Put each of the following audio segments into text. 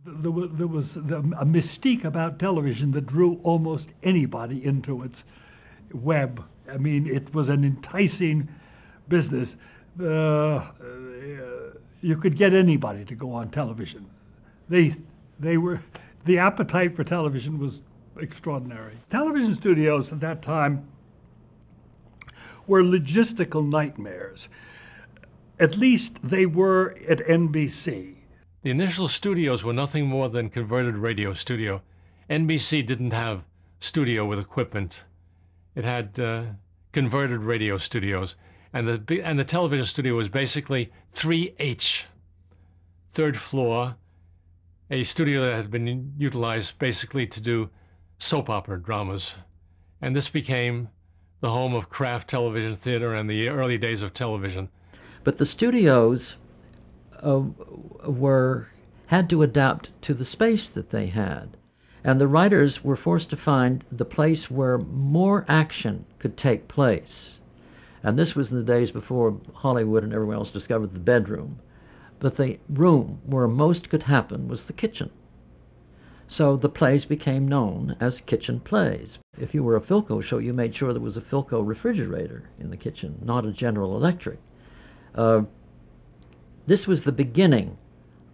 There was a mystique about television that drew almost anybody into its web. I mean, it was an enticing business. You could get anybody to go on television. The appetite for television was extraordinary. Television studios at that time were logistical nightmares. At least they were at NBC. The initial studios were nothing more than converted radio studio. NBC didn't have studio with equipment. It had converted radio studios. And the television studio was basically 3H, third floor, a studio that had been utilized basically to do soap opera dramas. And this became the home of craft television theater and the early days of television. But the studios had to adapt to the space that they had. And the writers were forced to find the place where more action could take place. And this was in the days before Hollywood and everyone else discovered the bedroom. But the room where most could happen was the kitchen. So the plays became known as kitchen plays. If you were a Philco show, you made sure there was a Philco refrigerator in the kitchen, not a General Electric. This was the beginning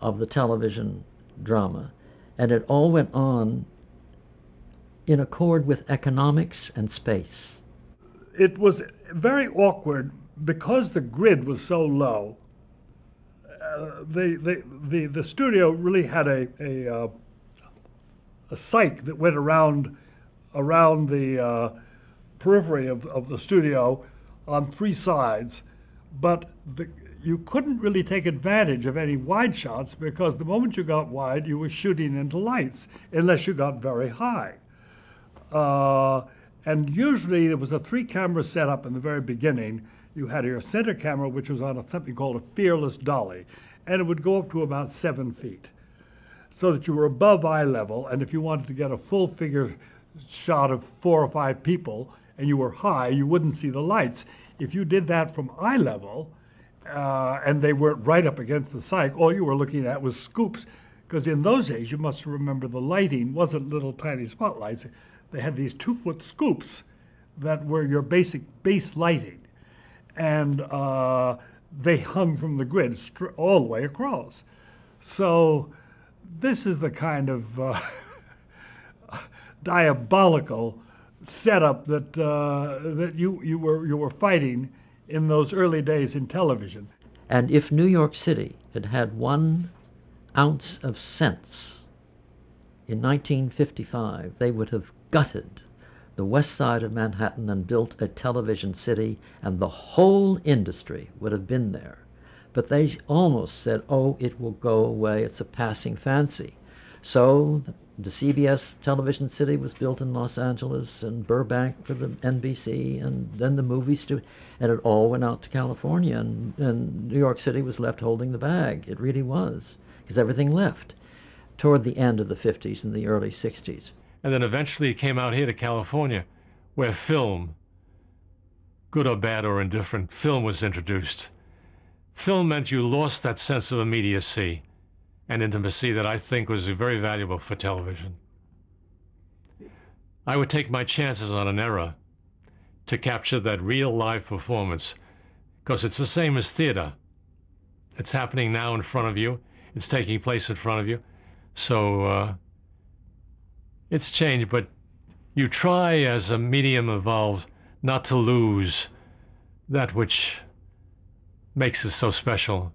of the television drama, and it all went on in accord with economics and space. It was very awkward because the grid was so low. The studio really had a cyc that went around the periphery of the studio on three sides, but you couldn't really take advantage of any wide shots because the moment you got wide, you were shooting into lights unless you got very high. And usually there was a 3-camera setup in the very beginning. You had your center camera, which was on something called a fearless dolly, and it would go up to about 7 feet, so that you were above eye level. And if you wanted to get a full figure shot of 4 or 5 people and you were high, you wouldn't see the lights. If you did that from eye level, and they weren't right up against the cyc, all you were looking at was scoops. Because in those days, you must remember, the lighting wasn't little tiny spotlights. They had these 2-foot scoops that were your basic base lighting. And they hung from the grid all the way across. So this is the kind of diabolical setup that you were fighting in those early days in television. And if New York City had had 1 ounce of sense in 1955, they would have gutted the west side of Manhattan and built a television city, and the whole industry would have been there. But they almost said, oh, it will go away, it's a passing fancy. So the CBS television city was built in Los Angeles, and Burbank for the NBC, and then the movie studio, and it all went out to California, and New York City was left holding the bag. It really was, because everything left toward the end of the 50s and the early 60s. And then eventually it came out here to California, where film, good or bad or indifferent, film was introduced. Film meant you lost that sense of immediacy and intimacy that I think was very valuable for television. I would take my chances on an era to capture that real live performance, because it's the same as theater. It's happening now in front of you. It's taking place in front of you. So it's changed, but you try, as a medium evolves, not to lose that which makes it so special.